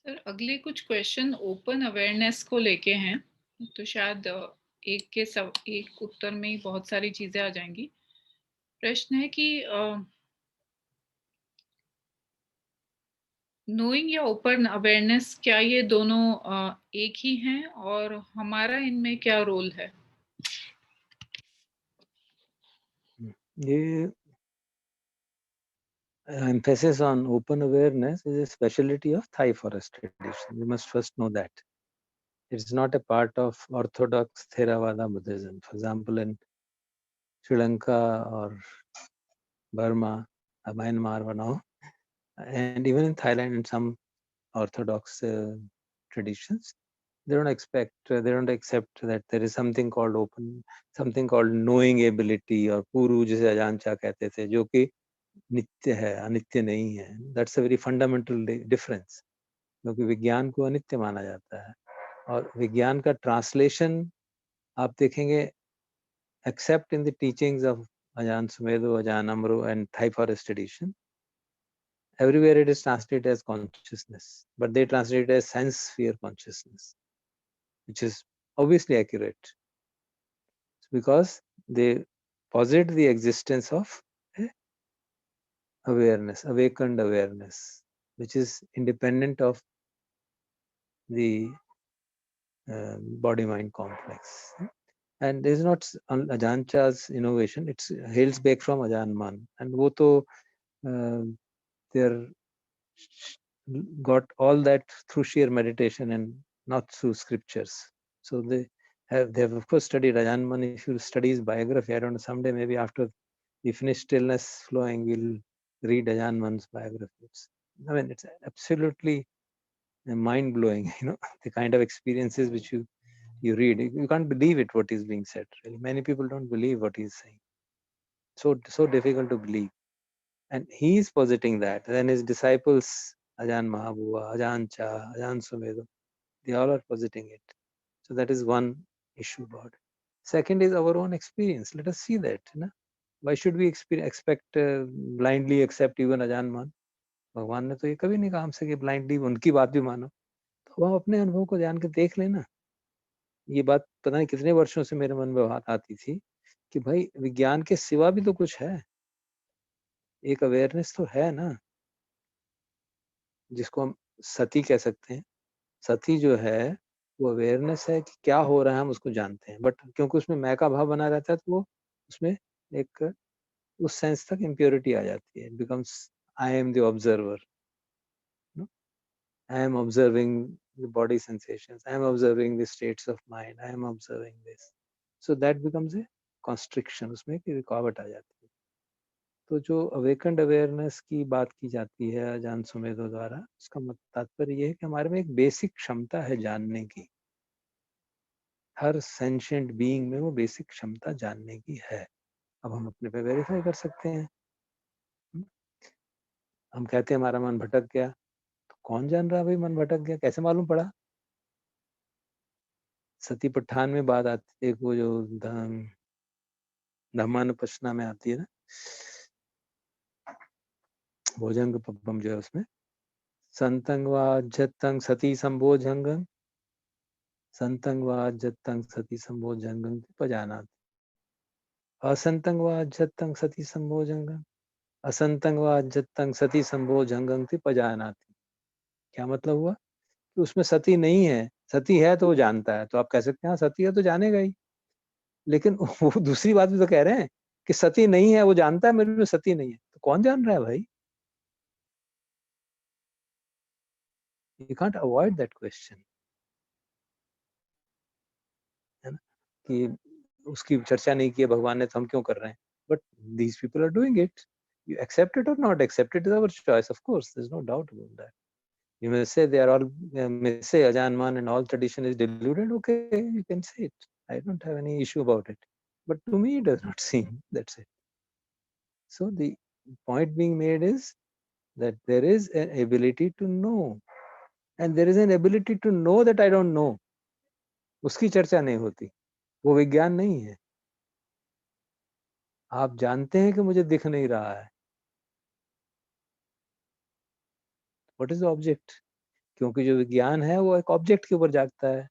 Sir अगले कुछ question open awareness को लेके हैं, तो शायद एक उत्तर में ही बहुत सारी चीजें आ जाएंगी। प्रश्न है कि नोइंग या ओपन अवेयरनेस, क्या ये दोनों एक ही हैं और हमारा इनमें क्या रोल है? ये emphasis on open awareness is a specialty of Thai forest tradition. You must first know that. It's not a part of Orthodox Theravada Buddhism. For example, in Sri Lanka or Burma, Myanmar, or now, and even in Thailand, in some Orthodox traditions, they don't accept that there is something called knowing ability or puru, जिसे अजानचा कहते थे, जो कि नित्य है, अनित्य नहीं है. That's a very fundamental difference, क्योंकि विज्ञान को अनित्य माना जाता है और विज्ञान का ट्रांसलेशन आप देखेंगे except in the teachings of Ajahn Sumedho, Ajahn Amaro and Thai forest tradition, everywhere it is translated as consciousness, but they translate it as sense sphere consciousness, which is obviously accurate because they posit the existence of awareness, awakened awareness, which is independent of the body-mind complex. And this is not Ajahn Chah's innovation; it hails back from Ajahn Mun, and वो तो they're got all that through sheer meditation and not through scriptures. So they have of course studied Ajahn Mun. If you study his biography, I don't know, someday maybe after we finish Stillness Flowing, we'll read Ajahn Mun's biography. I mean, it's absolutely mind-blowing, the kind of experiences which you read. You can't believe it, what is being said. Really, many people don't believe what he's saying. So difficult to believe. And he is positing that. Then his disciples, Ajahn Mahabua, Ajahn Chah, Ajahn Sumedho, they all are positing it. So that is one issue about it. Second is our own experience. Let us see that. Why should we expect blindly accept even Ajahn Man? भगवान ने तो ये कभी नहीं कहा हमसे कि blindly उनकी बात भी मानो. तो हम अपने अनुभव को जान के देख लेना. ये बात पता नहीं कितने वर्षों से मेरे मन में आती थी कि भाई विज्ञान के सिवा भी तो कुछ है. एक अवेयरनेस तो है ना, जिसको हम सती कह सकते हैं. सती जो है वो अवेयरनेस है कि क्या हो रहा है, हम उसको जानते हैं, बट क्योंकि उसमें मैं का भाव बना रहता है तो वो उसमें एक उस सेंस तक इम्प्योरिटी आ जाती है. It becomes I am the observer. I am observing the body sensations. I am observing the states of mind. I am observing this. So that becomes a constriction. उसमें एक रुकावट आ जाती है. तो जो awakened awareness की बात की जाती है अजान सुमेधो द्वारा, उसका तात्पर्य ये है कि हमारे में एक बेसिक क्षमता है जानने की. हर सेंशिएंट बीइंग में वो बेसिक क्षमता जानने की है. अब हम अपने पे वेरीफाई कर सकते हैं. हम कहते हैं हमारा मन भटक गया, तो कौन जान रहा है भाई मन भटक गया, कैसे मालूम पड़ा? सती पठान में बात आती है, वो जो धम्मानुपश्यना में आती है ना, भोजंग पब्बम जो है उसमें, संतंग वाज्यतंग सती संभोजंगम, संतंग वाज्यतंग सती संभोजंगम पजानाति, असंतंग वाज्यतंग सती संभोजंगम, असंतंग वाज्यतंग सती संभोजंगम पजानाति. क्या मतलब हुआ कि उसमें सती नहीं है. सती है तो वो जानता है, तो आप कह सकते हैं हाँ सती है तो जानेगा ही. लेकिन वो दूसरी बात भी तो कह रहे हैं कि सती नहीं है, वो जानता है मेरे में सती नहीं है, तो कौन जान रहा है भाई? You can't avoid that question. है ना, कि उसकी चर्चा नहीं की है भगवान ने तो हम क्यों कर रहे हैं. But these people are doing it. You accept it or not accept it is our choice. Of course, there's no doubt about that. You may say they are all, may say Ajahn Man and all tradition is deluded. Okay, you can say it. I don't have any issue about it. But to me, it does not seem. That's it. So the point being made is that there is an ability to know, and there is an ability to know that I don't know. उसकी चर्चा नहीं होती. वो विज्ञान नहीं है. आप जानते हैं कि मुझे दिख नहीं रहा है. What is the object? क्योंकि जो विज्ञान है वो एक ऑब्जेक्ट के ऊपर जागता है।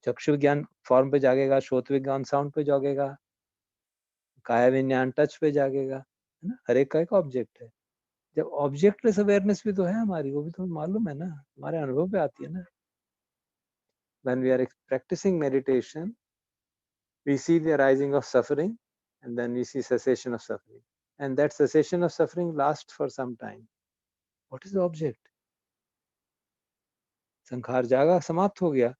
चक्षु विज्ञान फॉर्म पे जागेगा, श्रोत विज्ञान साउंड पे जागेगा, काया विज्ञान टच पे जागेगा, है ना? हर एक का एक ऑब्जेक्ट है। जब ऑब्जेक्टलेस अवेयरनेस भी तो है हमारी, वो भी तो मालूम है ना, हमारे अनुभव पे आती है ना। When we are practicing meditation, we see the arising of suffering and then we see cessation of suffering. And that cessation of suffering lasts for some time. What is the object? संखार जागा, समाप्त हो गया.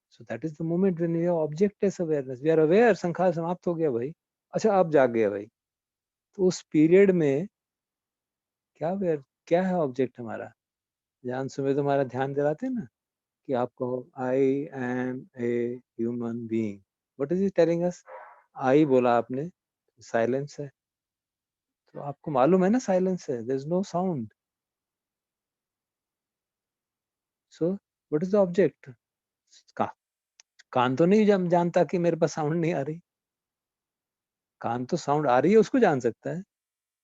So that is the moment when we have objectless awareness. We are aware संखार समाप्त हो गया भाई. अच्छा अब जाग गया भाई. तो उस पीरियड में क्या है ऑब्जेक्ट हमारा? ध्यान सुबह तुम्हारा ध्यान दिलाते हैं ना कि आप कहो I am a human being. What is it telling us? I बोला आपने, साइलेंस है. तो आपको मालूम है ना साइलेंस है, there is no sound. So what is the object? कान तो नहीं जानता कि मेरे पास साउंड नहीं आ रही. कान तो साउंड आ रही है उसको जान सकता है,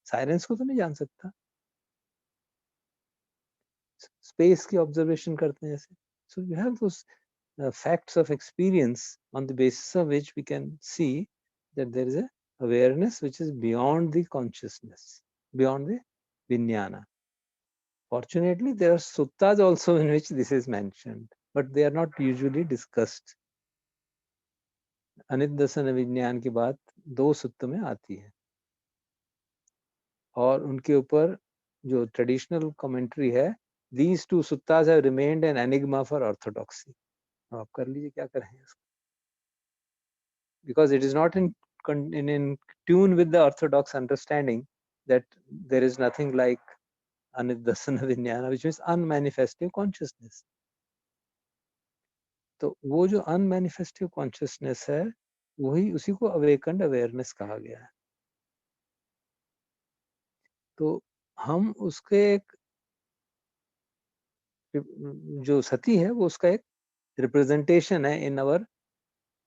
साइलेंस को तो नहीं जान सकता. स्पेस की ऑब्जर्वेशन करते हैं जैसे. So you have those facts of experience on the basis of which we can see that there is a awareness which is beyond the consciousness, beyond the vijnana. Fortunately, there are suttas also in which this is mentioned, but they are not usually discussed. अनिर्दशन विज्ञान की बात 2 सुत्त में आती है और उनके ऊपर जो ट्रेडिशनल कमेंट्री है, these two suttas have remained an enigma for orthodoxy. आप कर लीजिए क्या करें इसको, because it is not in tune with the orthodox understanding that there is nothing like anirdasana vijnana, which means unmanifestive consciousness. तो वो जो अनमैनिफेस्टिव कॉन्शियसनेस है, वही उसी को अवेकन्ड अवेयरनेस कहा गया है. तो हम उसके एक जो सती है वो उसका एक रिप्रेजेंटेशन है इन आवर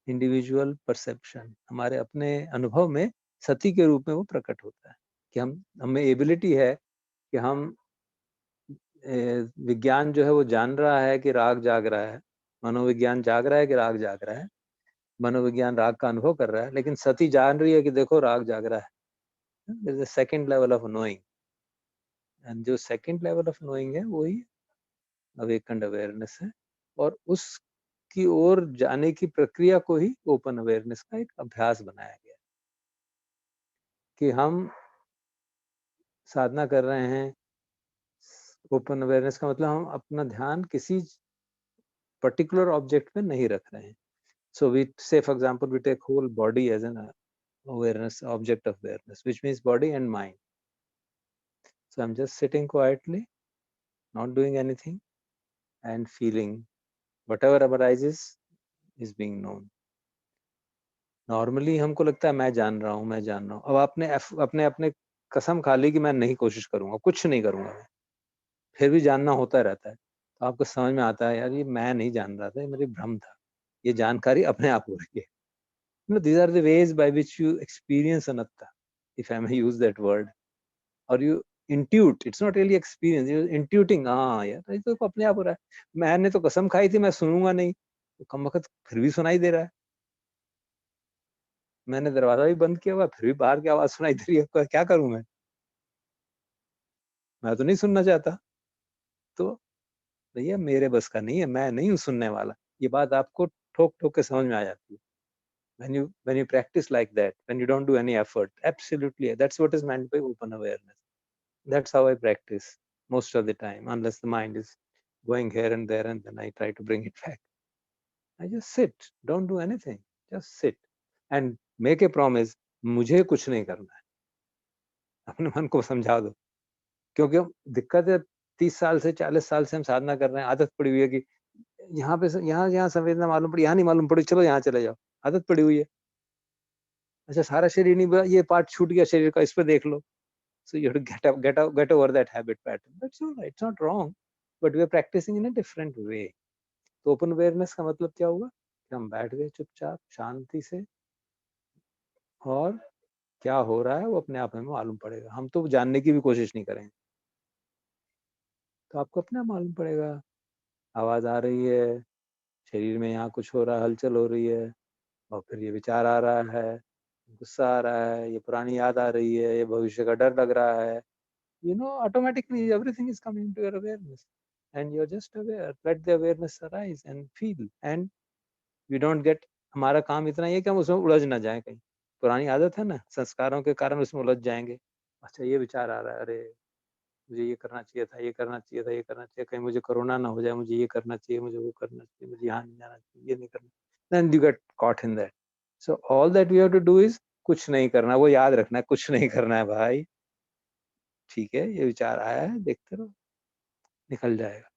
इंडिविजुअल परसेप्शन. हमारे अपने अनुभव में सती के रूप में वो प्रकट होता है कि हमें एबिलिटी है कि हम विज्ञान जो है वो जान रहा है कि राग जाग रहा है, मनोविज्ञान जाग रहा है कि राग जाग रहा है, मनोविज्ञान राग का अनुभव कर रहा है, लेकिन सती जान रही है कि देखो राग जाग रहा है. There is a second level of knowing, and जो सेकंड लेवल ऑफ नोइंग है वही अवेकन्ड अवेयरनेस है. और उसकी ओर जाने की प्रक्रिया को ही ओपन अवेयरनेस का एक अभ्यास बनाया गया कि हम साधना कर रहे हैं. ओपन अवेयरनेस का मतलब हम अपना ध्यान किसी पर्टिकुलर ऑब्जेक्ट पे नहीं रख रहे हैं. So we say, for example, we take whole body as an awareness, object of awareness, which means body and mind. So I'm just sitting quietly, not doing anything, and feeling whatever arises is being known. Normally हमको लगता है मैं जान रहा हूँ, मैं जान रहा हूँ. अब आपने अपने अपने कसम खा ली कि मैं नहीं कोशिश करूंगा, कुछ नहीं करूंगा मैं, फिर भी जानना होता रहता है. तो आपको समझ में आता है यार ये मैं नहीं जान रहा था, ये मेरी भ्रम था, ये जानकारी अपने आप हो रही है. You know, these are the ways by which you experience anatta, if I may use that word, or you intuit. It's not really experience, you're intuiting. हाँ यार ये तो अपने आप हो रहा है. मैंने तो कसम खाई थी मैं सुनूंगा नहीं, तो कमबख्त फिर भी सुनाई दे रहा है. मैंने दरवाजा भी बंद किया हुआ, फिर भी बाहर की आवाज सुनाई दे रही है. क्या करूं मैं तो नहीं सुनना चाहता. तो भैया मेरे बस का नहीं है, मैं नहीं हूँ सुनने वाला. ये बात आपको ठोक ठोक के समझ में आ जाती है. When you practice like that, when you don't do any effort, absolutely, that's what is meant by open awareness. That's how I practice most of the time, unless the mind is going here and there, and then I try to bring it back. I just sit, don't do anything, just sit and make a promise. मुझे कुछ नहीं करना है. अपने मन को समझा दो. क्योंकि हम दिक्कत है 30 साल से 40 साल से हम साधना कर रहे हैं. आदत पड़ी हुई है कि यहाँ पे यहाँ संवेदना मालूम पड़ी, यहाँ नहीं मालूम पड़ी, चलो यहाँ चले जाओ. आदत पड़ी हुई है. अच्छा सारा शरीर नहीं बोला, ये पार्ट छूट गया शरीर का, इस पे देख लो. So you have to get over that habit pattern. That's all right. It's not wrong, but we are practicing in a different way. तो ओपन अवेयरनेस का मतलब क्या हुआ कि हम बैठ गए चुपचाप शांति से, और क्या हो रहा है वो अपने आप हमें मालूम पड़ेगा. हम तो जानने की भी कोशिश नहीं करेंगे. तो आपको अपने आप मालूम पड़ेगा, आवाज आ रही है, शरीर में यहाँ कुछ हो रहा है, हलचल हो रही है, और फिर ये विचार आ रहा है, गुस्सा आ रहा है, ये पुरानी याद आ रही है, ये भविष्य का डर लग रहा है। Automatically everything is coming into your awareness, and you're just aware. Let the awareness arise and feel, and we don't get. हमारा काम इतना ही है कि हम उसमें उलझ ना जाए कहीं। पुरानी आदत है ना, संस्कारों के कारण उसमें उलझ जाएंगे। अच्छा, ये विचार आ रहा है, अरे मुझे ये करना चाहिए था, ये करना चाहिए था, ये करना चाहिए, कहीं मुझे कोरोना ना हो जाए, मुझे ये करना चाहिए, मुझे वो करना चाहिए, मुझे यहाँ नहीं जाना चाहिए, ये नहीं करना। Then you get caught in that. So all that we have to do is कुछ नहीं करना, वो याद रखना है, कुछ नहीं करना है भाई। ठीक है, ये विचार आया है, देखते रहो, निकल जाएगा।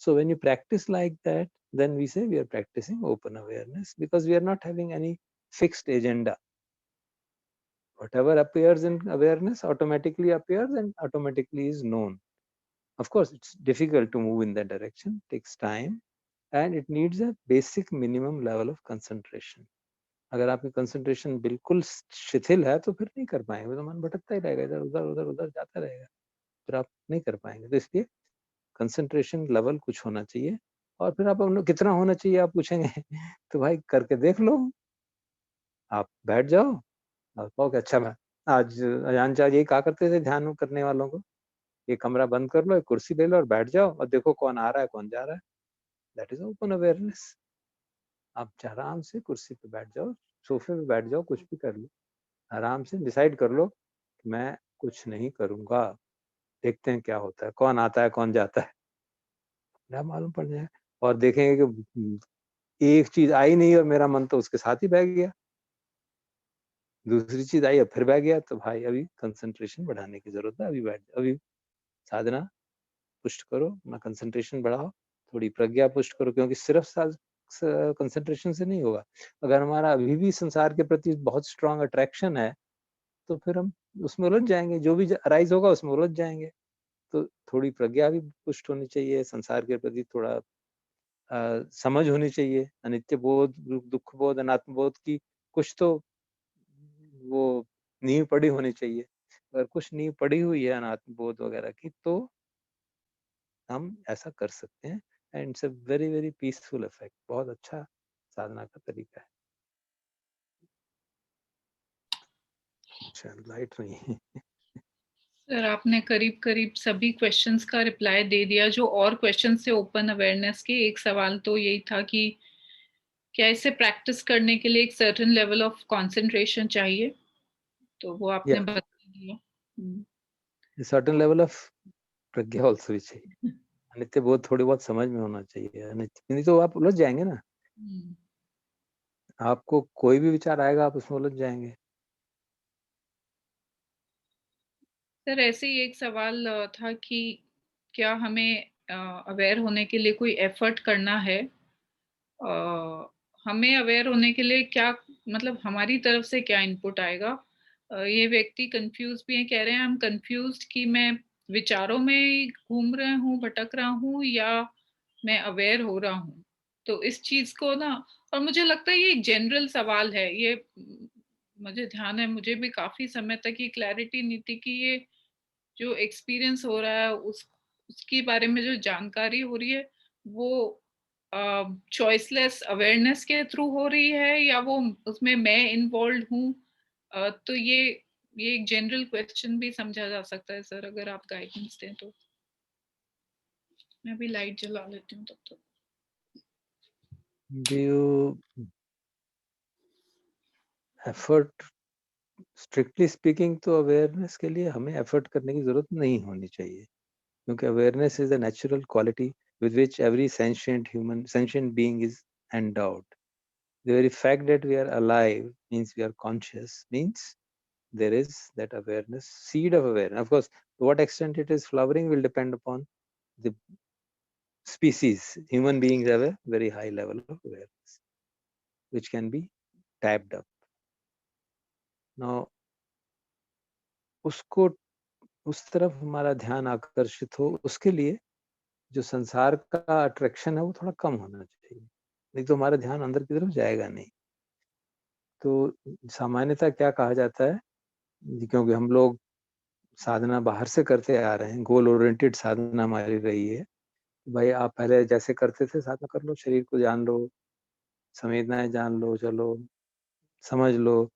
So when you practice like that, then we say we are practicing open awareness, because we are not having any fixed agenda. Whatever appears in awareness automatically appears and automatically is known. Of course, it's difficult to move in that direction, takes time, and it needs a basic minimum level of concentration. अगर आपकी concentration बिल्कुल शिथिल है तो फिर नहीं कर पाएंगे, तो मन भटकता ही रहेगा, इधर उधर उधर उधर जाता रहेगा, फिर आप नहीं कर पाएंगे। तो इसलिए कंसंट्रेशन लेवल कुछ होना चाहिए। और फिर आप कितना होना चाहिए आप पूछेंगे तो भाई करके देख लो। आप बैठ जाओ और कहो कि अच्छा, मैं आज अजान चार्य यही कहा करते थे ध्यान करने वालों को, ये कमरा बंद कर लो, एक कुर्सी ले लो और बैठ जाओ और देखो कौन आ रहा है कौन जा रहा है। That is open awareness. आप आराम से कुर्सी पे बैठ जाओ, सोफे पे बैठ जाओ, कुछ भी कर लो, आराम से डिसाइड कर लो कि मैं कुछ नहीं करूंगा, देखते हैं क्या होता है, कौन आता है कौन जाता है, ना मालूम पड़ जाए। और देखेंगे कि एक चीज आई नहीं और मेरा मन तो उसके साथ ही बह गया, दूसरी चीज आई और फिर बह गया, तो भाई अभी कंसंट्रेशन बढ़ाने की जरूरत है, अभी बैठ अभी साधना पुष्ट करो, अपना कंसंट्रेशन बढ़ाओ, थोड़ी प्रज्ञा पुष्ट करो, क्योंकि सिर्फ कंसंट्रेशन से नहीं होगा। अगर हमारा अभी भी संसार के प्रति बहुत स्ट्रांग अट्रैक्शन है तो फिर हम उसमें उलझ जाएंगे, जो भी अराइज होगा उसमें उलझ जाएंगे। तो थोड़ी प्रज्ञा भी पुष्ट होनी चाहिए, संसार के प्रति थोड़ा समझ होनी चाहिए, अनित्य बोध, दुख बोध, अनात्म बोध की कुछ तो वो नींव पड़ी होनी चाहिए। अगर कुछ नींव पड़ी हुई है अनात्म बोध वगैरह की, तो हम ऐसा कर सकते हैं, and it's a very very peaceful effect. बहुत अच्छा साधना का तरीका है। अच्छा, लाइट नहीं है। सर आपने करीब करीब सभी क्वेश्चंस का रिप्लाई दे दिया जो और क्वेश्चंस थे ओपन अवेयरनेस के। एक सवाल तो यही था कि क्या इसे प्रैक्टिस करने के लिए एक सर्टेन लेवल ऑफ कंसंट्रेशन चाहिए, तो वो आपने या बता दिया। Certain level of Pragya also भी चाहिए, अनित्य बोध थोड़ी बहुत समझ में होना चाहिए, अनित्य नहीं तो आप उलझ जाएंगे ना। हम्म। आपको कोई भी विचार आएगा आप उसमें उलझ जाएंगे। सर ऐसे ही एक सवाल था कि क्या हमें अवेयर होने के लिए कोई एफर्ट करना है, हमें अवेयर होने के लिए क्या, मतलब हमारी तरफ से क्या इनपुट आएगा। ये व्यक्ति कंफ्यूज भी है, कह रहे हैं हम कंफ्यूज कि मैं विचारों में घूम रहा हूँ, भटक रहा हूँ, या मैं अवेयर हो रहा हूँ। तो इस चीज को ना, और मुझे लगता है ये एक जनरल सवाल है ये, मुझे ध्यान है मुझे भी काफी समय तक ये क्लैरिटी नहीं थी कि ये जो एक्सपीरियंस हो रहा है उसके बारे में जो जानकारी हो रही है वो चॉइसलेस अवेयरनेस के थ्रू हो रही है या वो उसमें मैं इन्वॉल्व हूँ। तो ये एक जनरल क्वेश्चन भी समझा जा सकता है सर, अगर आप गाइडेंस दें तो। मैं भी लाइट जला लेती हूँ तब तक। Do you effort, strictly speaking तो अवेयरनेस के लिए हमें एफर्ट करने की जरूरत नहीं होनी चाहिए, क्योंकि awareness is a natural quality with which every sentient being is endowed. The very fact that we are alive means we are conscious, means there is that awareness, seed of awareness. Of course, to what extent it is flowering will depend upon the species. Human beings have a very high level of awareness, which can be tapped up. Now, उसको उस तरफ हमारा ध्यान आकर्षित हो, उसके लिए जो संसार का अट्रैक्शन है वो थोड़ा कम होना चाहिए, नहीं तो हमारा ध्यान अंदर की तरफ जाएगा नहीं। तो सामान्यतः क्या कहा जाता है, क्योंकि हम लोग साधना बाहर से करते आ रहे हैं, गोल ओरिएंटेड साधना हमारी रही है। भाई आप पहले जैसे करते थे साधना कर लो, शरीर को जान लो, संवेदनाएँ जान लो, चलो समझ लो,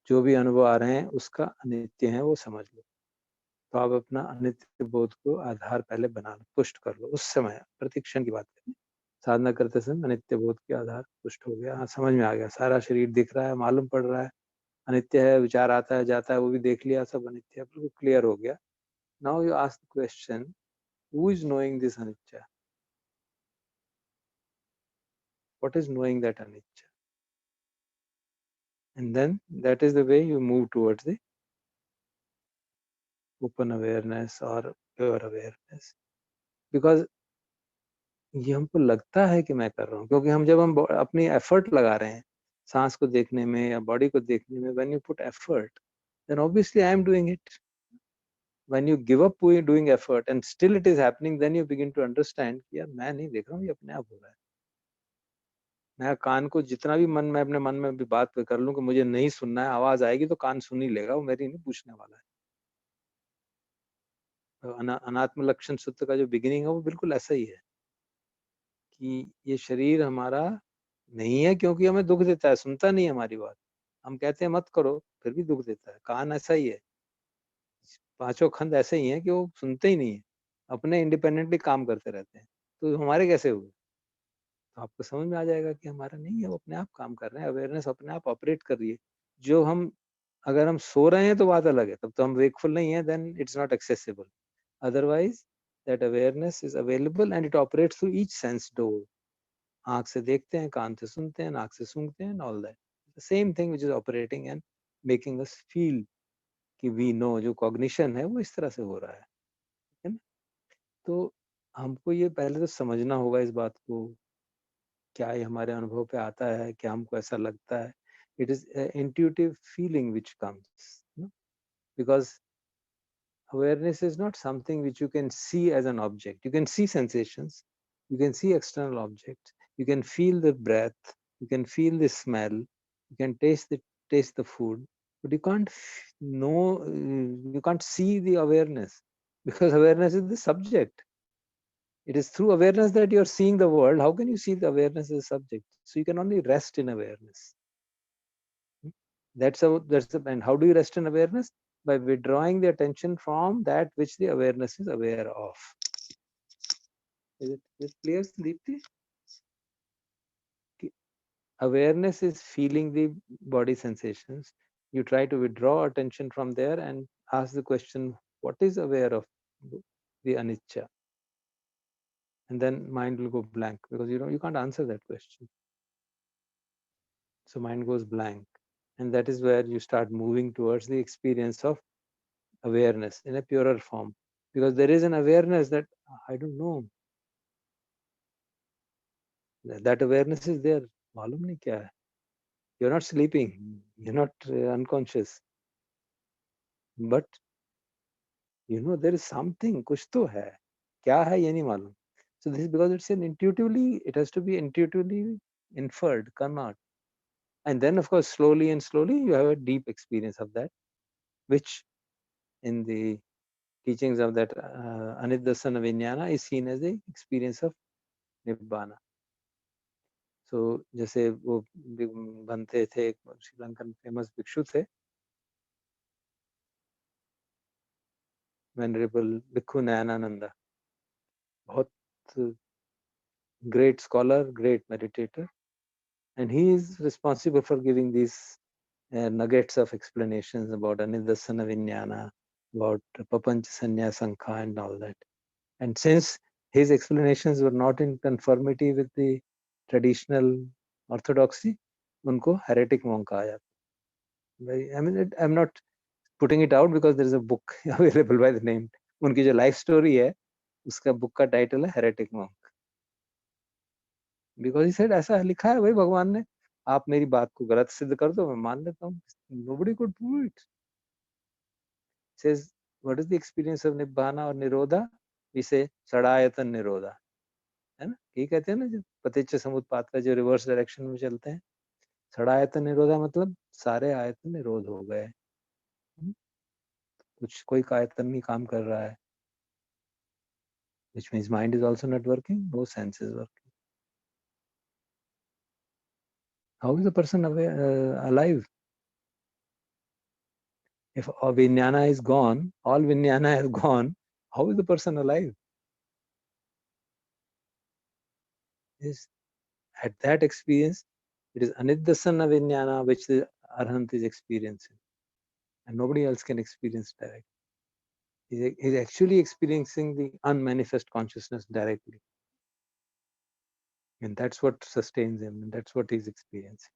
जो भी अनुभव आ रहे हैं उसका अनित्य है वो समझ लो। तो आप अपना अनित्य बोध को आधार पहले बना लो, पुष्ट कर लो। उस समय प्रतिक्षण की बात करें, साधना करते समय अनित्य बोध के आधार पुष्ट हो गया, हाँ समझ में आ गया, सारा शरीर दिख रहा है, मालूम पड़ रहा है, अनित्य है, विचार आता है जाता है वो भी देख लिया, सब अनित्य है, बिल्कुल क्लियर हो गया। Now you ask the question, who is knowing this अनित्य? What is knowing that anicca? And then that is the way you move towards the open awareness or pure awareness. Because ये हमको लगता है कि मैं कर रहा हूँ, क्योंकि हम अपनी एफर्ट लगा रहे हैं सांस को देखने में या बॉडी को देखने में, when you put effort, then obviously I am doing it. When you give up doing effort and still it is happening, then you begin to understand कि यार मैं नहीं देख रहा हूँ, ये अपने आप हो रहा है। मैं कान को जितना भी अपने मन में भी बात कर लूं कि मुझे नहीं सुनना है, आवाज आएगी तो कान सुन ही लेगा, वो मेरी नहीं पूछने वाला है। अनात्म लक्षण सूत्र का जो बिगिनिंग है वो बिल्कुल ऐसा ही है कि ये शरीर हमारा नहीं है, क्योंकि हमें दुख देता है, सुनता नहीं है हमारी बात। हम कहते हैं मत करो, फिर भी दुख देता है। कान ऐसा ही है, पांचों खंड ऐसे ही हैं कि वो सुनते ही नहीं है, अपने इंडिपेंडेंटली काम करते रहते हैं। तो हमारे कैसे हुए? तो आपको समझ में आ जाएगा कि हमारा नहीं है, वो अपने आप काम कर रहे हैं, अवेयरनेस अपने आप ऑपरेट कर रही है। जो हम अगर हम सो रहे हैं तो बात अलग है, तब तो हम वेकफुल नहीं है, then it's not accessible. Otherwise, that awareness is available and it operates through each sense door. आँख से देखते हैं, कान से सुनते हैं, नाक से सूंघते हैं, and all that. The same thing which is operating and making us feel कि we know, जो cognition है वो इस तरह से हो रहा है ना? तो हमको ये पहले तो समझना होगा इस बात को, क्या ये हमारे अनुभव पे आता है, क्या हमको ऐसा लगता है? It is a intuitive feeling which comes, no? Because awareness is not something which you can see as an object. You can see sensations, you can see external objects, you can feel the breath, you can feel the smell, you can taste the food, but you can't know, you can't see the awareness, because awareness is the subject. It is through awareness that you're seeing the world. How can you see the awareness as a subject? So you can only rest in awareness. And how do you rest in awareness? By withdrawing the attention from that which the awareness is aware of. Is it clear, Deepti? Awareness is feeling the body sensations. You try to withdraw attention from there and ask the question, what is aware of the anicca? And then mind will go blank, because you can't answer that question. So mind goes blank. And that is where you start moving towards the experience of awareness in a purer form, because there is an awareness that I don't know, that awareness is there, मालूम नहीं क्या है, you're not sleeping, you're not unconscious, but there is something, कुछ तो है, क्या है ये नहीं मालूम. So this is because it has to be intuitively inferred, come out, and then of course slowly you have a deep experience of that, which in the teachings of that Anidassana Vijnana is seen as the experience of Nibbana. So जैसे वो बनते थे, एक Sri Lankan famous भिक्षु थे, venerable भिक्षु नयनानंदा, बहुत great scholar, great meditator, and he is responsible for giving these nuggets of explanations about Anidassana Vijnana, about Papancha Sanya Sankha and all that. And since his explanations were not in conformity with the traditional orthodoxy, उनको heretic monk कहा जाता. I mean, I'm not putting it out because there is a book available by the name. उनकी जो life story है, उसका book का title है Heretic Monk. Because he said ऐसा लिखा है भाई भगवान ने, आप मेरी बात को गलत सिद्ध कर दो, मैं मान लेता हूँ. Nobody could prove it. Says, what is the experience of Nibbana or Nirodha? We say Sadayatan Nirodha. है ना? ये कहते हैं ना, जो पतिच्च समुत्पात का जो रिवर्स डायरेक्शन में चलते हैं, सड़ायतन निरोधा मतलब सारे आयतन निरोध हो गए. कुछ कोई कायतन नहीं काम कर रहा है, which means mind is also not working, no sense is working. How is the person alive? If vijnana is gone, all vijnana has gone, how is the person alive? Is at that experience, it is aniddasana vijnana which the arhat is experiencing, and nobody else can experience directly. He is actually experiencing the unmanifest consciousness directly, and that's what sustains him, and that's what he's experiencing.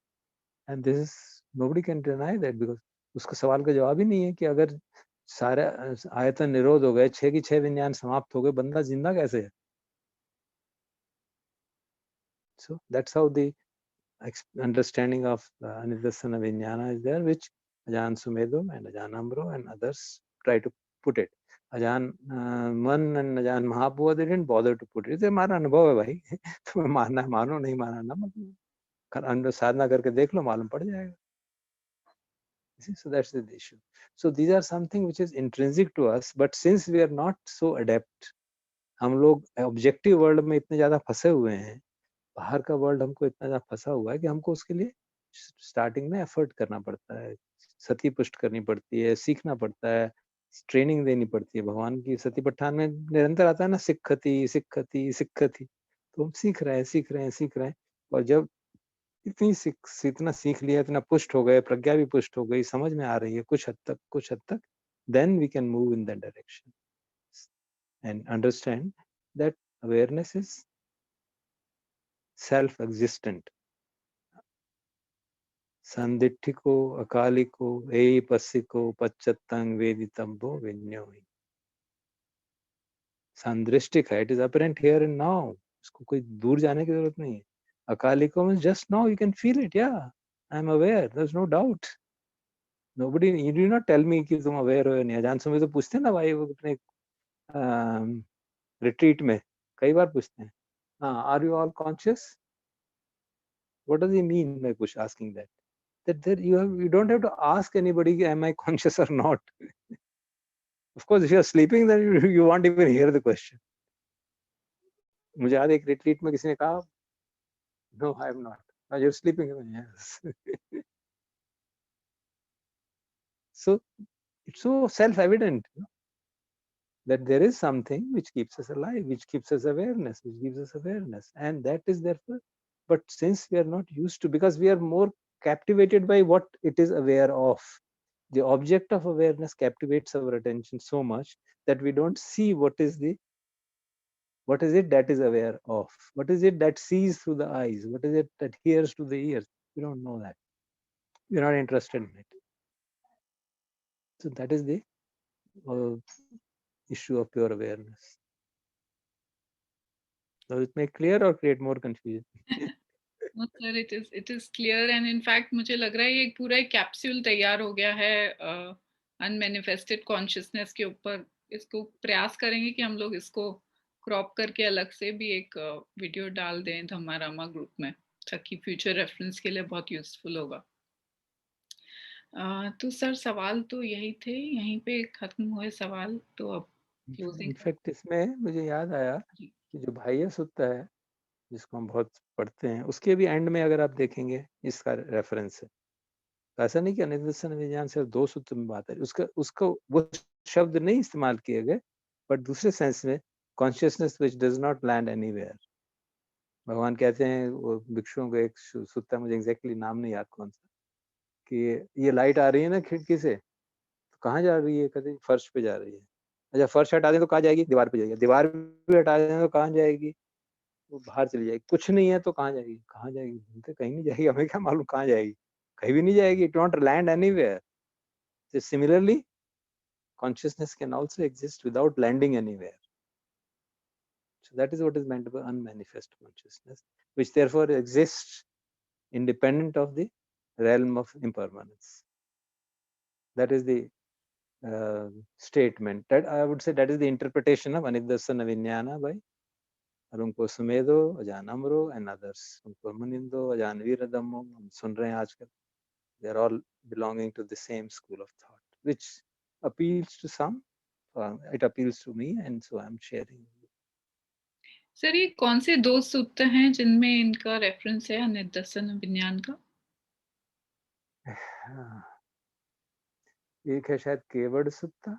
And this is, nobody can deny that, because उसका सवाल का जवाब ही नहीं है कि अगर सारे आयतन निरोध हो गए, 6 की 6 विज्ञान समाप्त हो गए, बंदा जिंदा कैसे है? So that's how the understanding of Anidassana Vijnana is there, which Ajahn Sumedho and Ajahn Amro and others try to put it. Ajahn Man and Ajahn Mahabua, they didn't bother to put it. ये हमारा अनुभव है भाई, तुम्हें मानना है मानो, नहीं मानना ना मतलब, साधना करके देख लो, मालूम पड़ जाएगा. So that's the issue. So these are something which is intrinsic to us, but since we are not so adept, हम लोग ऑब्जेक्टिव वर्ल्ड में इतने ज्यादा फंसे हुए हैं, बाहर का वर्ल्ड हमको इतना ज्यादा फंसा हुआ है कि हमको उसके लिए स्टार्टिंग में एफर्ट करना पड़ता है, सती पुष्ट करनी पड़ती है, सीखना पड़ता है, ट्रेनिंग देनी पड़ती है. भगवान की सतीपट्ठान में निरंतर आता है ना, सिक्खति सिक्खति सिक्खति. तो हम सीख रहे हैं, सीख रहे हैं, सीख रहे हैं, और जब इतना सीख लिया, इतना पुष्ट हो गए, प्रज्ञा भी पुष्ट हो गई, समझ में आ रही है कुछ हद तक, then we can move in that direction and understand that awareness is self-existent. संदिठिको अकालिको ए पस्सिको पच्चत्तंग वेदितंबो विन्योहि. संदृष्टिक है, it is apparent here and now, इसको कोई दूर जाने की जरूरत नहीं है. अकालिको means just now you can feel it, या I am aware, there is no doubt. Nobody, you do not tell me कि तुम अवेयर हो या नहीं. अजान सुमे तो पूछते हैं ना भाई, वो अपने रिट्रीट में कई बार पूछते हैं, हाँ, are you all conscious? What does he mean by push asking that? That you don't have to ask anybody, am I conscious or not? Of course, if you are sleeping, then you won't even hear the question. मुझे आज एक retreat में किसी ने कहा, no, I am not. Oh, you're sleeping? Yes. So it's so self-evident, that there is something which keeps us alive, which keeps us awareness, which gives us awareness, and that is therefore. But since we are not used to, because we are more captivated by what it is aware of, the object of awareness captivates our attention so much that we don't see what is it that is aware of, what is it that sees through the eyes, what is it that hears to the ears. We don't know that. We're not interested in it. So that is the issue of pure awareness. Does it make clear or create more confusion? No sir, it is clear, and in fact मुझे लग रहा है ये एक पूरा एक capsule तैयार हो गया है अनमैनिफेस्टेड कॉन्शियसनेस के ऊपर. इसको प्रयास करेंगे कि हम लोग इसको क्रॉप करके अलग से भी एक वीडियो डाल दें धम्मारामा ग्रुप में, ताकि फ्यूचर रेफरेंस के लिए बहुत यूजफुल होगा. तो सर सवाल तो यही थे, यहीं पे खत्म हुए सवाल, तो अब क्लोजिंग. इनफैक्ट इसमें मुझे याद आया जी. कि जो बाह्य सुत्ता है, जिसको हम बहुत पढ़ते हैं, उसके भी एंड में अगर आप देखेंगे इसका रेफरेंस है. ऐसा नहीं कि अनिर्देशन विज्ञान सिर्फ 2 सूत्र में बात है, उसका वो शब्द नहीं इस्तेमाल किए गए, बट दूसरे सेंस में consciousness which does not land anywhere. भगवान कहते हैं वो भिक्षुओं को, एक सूत्र, मुझे एग्जैक्टली नाम नहीं याद कौन सा, कि ये लाइट आ रही है ना खिड़की से, तो कहाँ जा रही है? कहते फर्श पे जा रही है. अच्छा, फर्श हटा दें तो कहाँ जाएगी? दीवार पे जाएगी. दीवार भी हटा दें तो कहाँ जाएगी? वो बाहर चली जाएगी. कुछ नहीं है तो कहाँ जाएगी? कहाँ जाएगी? कहीं नहीं जाएगी, हमें क्या मालूम कहाँ जाएगी? कहीं भी नहीं जाएगी. It not land anywhere. Similarly, consciousness can also exist without landing anywhere. So that is what is meant by unmanifest consciousness, which therefore exists independent of the realm of impermanence. That is the statement. That I would say that is the interpretation of Anidassana Vijnana by Arunko Sumedho, Ajahn Amro, and others. Arunko Manindo, Ajahn Veeradhammo, हम सुन रहे हैं आजकल. They are all belonging to the same school of thought, which appeals to some, it appeals to me, and so I'm sharing. Sir ये कौन से दो सूत्र हैं जिनमें इनका रेफरेंस है निदर्शन विज्ञान का? एक है शायद केवड़ सुत्ता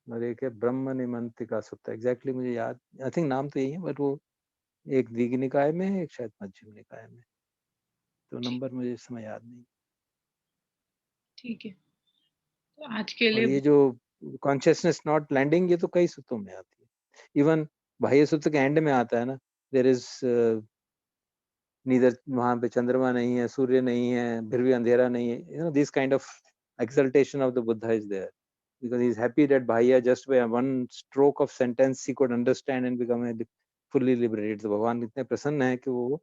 और एक है ब्रह्म निमंत्रिका सुत्ता। एग्जैक्टली मुझे याद, आई थिंक नाम तो यही है, बट वो एक दीघ निकाय में है, एक शायद मध्यम निकाय में, तो नंबर मुझे इस समय याद नहीं। ठीक है, तो आज के और लिए ये जो कॉन्शियसनेस नॉट लैंडिंग, ये तो कई सूत्रों में आती है। इवन बाह्य सूत्र के एंड में आता है ना, देयर इज नीदर, वहां पे चंद्रमा नहीं है, सूर्य नहीं है, फिर भी अंधेरा नहीं है, you know this kind of exaltation of the Buddha is there, because he is happy that Bhaiya just by one stroke of sentence he could understand and become a fully liberated. तो भगवान इतने प्रसन्न है कि वो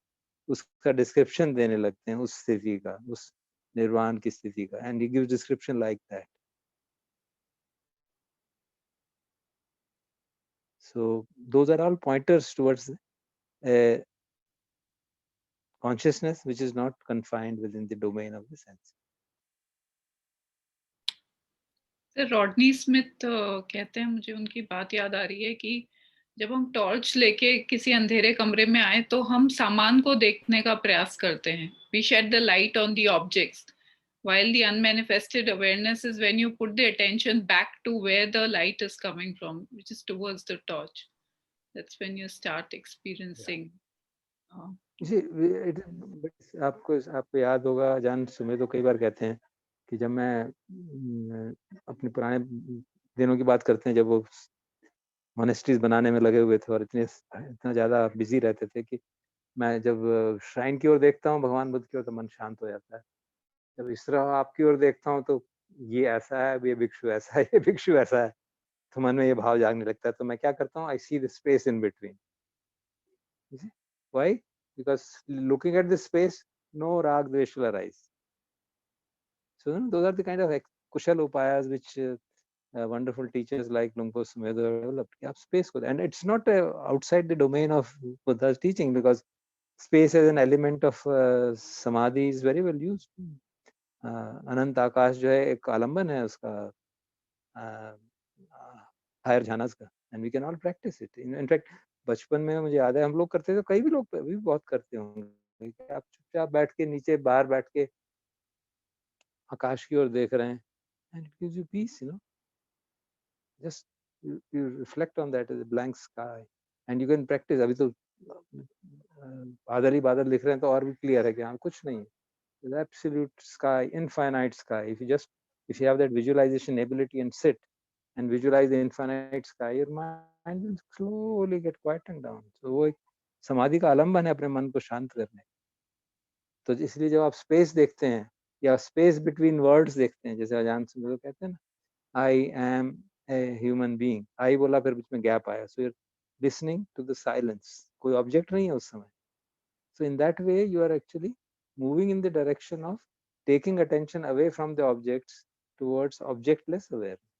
उसका description देने लगते हैं उस स्थिति का, उस निर्वाण की स्थिति का, and he gives description like that. So those are all pointers towards a consciousness which is not confined within the domain of the sense. Sir Rodney Smith कहते हैं, मुझे उनकी बात याद आ रही है कि जब हम टॉर्च लेके किसी अंधेरे कमरे में आए तो हम सामान को देखने का प्रयास करते हैं, we shed the light on the objects, while the unmanifested awareness is when you put the attention back to where the light is coming from, which is towards the torch. That's when you start experiencing. आपको याद होगा, जान सुमे तो कई बार कहते हैं कि जब मैं अपने पुराने दिनों की बात करते हैं, जब वो मोनेस्ट्रीज बनाने में लगे हुए थे और इतना ज्यादा बिजी रहते थे कि मैं जब श्राइन की ओर देखता हूँ, भगवान बुद्ध की ओर, तो मन शांत हो जाता है। जब इस तरह आपकी ओर देखता हूँ तो ये ऐसा है, ये भिक्षु ऐसा है, ये भिक्षु ऐसा है, तो मन में ये भाव जागने लगता है। तो मैं क्या करता हूँ, I see the space in between. Why? Because looking at this space, no rag dvesh will arise. So those are the kind of kushal upayas which wonderful teachers like Luang Por Sumedho have developed. Yeah, space, and it's not outside the domain of Buddha's teaching, because space as an element of samadhi is very well used. अनंत आकाश जो है एक आलंबन है उसका higher jhanas का, and we can all practise it. In fact बचपन में मुझे याद है हम लोग करते थे, कई भी लोग अभी बहुत करते होंगे, आप चुपचाप बैठ के नीचे बाहर बैठ के आकाश की ओर देख रहे हैं, and it gives you peace, you know, just you reflect on that as a blank sky and you can practice. अभी तो बादल ही बादल दिख रहे हैं तो और भी क्लियर है कि हाँ कुछ नहीं है, the absolute sky, infinite sky. If you have that visualization ability and sit and visualize the infinite sky, your mind will slowly get quietened down. So वो एक समाधि का आलंबन है अपने मन को शांत करने। तो इसलिए जब आप स्पेस देखते हैं या स्पेस बिटवीन वर्ड्स देखते हैं, जैसे अजान से लोग कहते हैं ना, I am a human being, I बोला फिर बीच में गैप आया, so you are listening to the silence, कोई ऑब्जेक्ट नहीं है उस समय। So in that way, you are actually moving in the direction of taking attention away from the objects towards objectless awareness.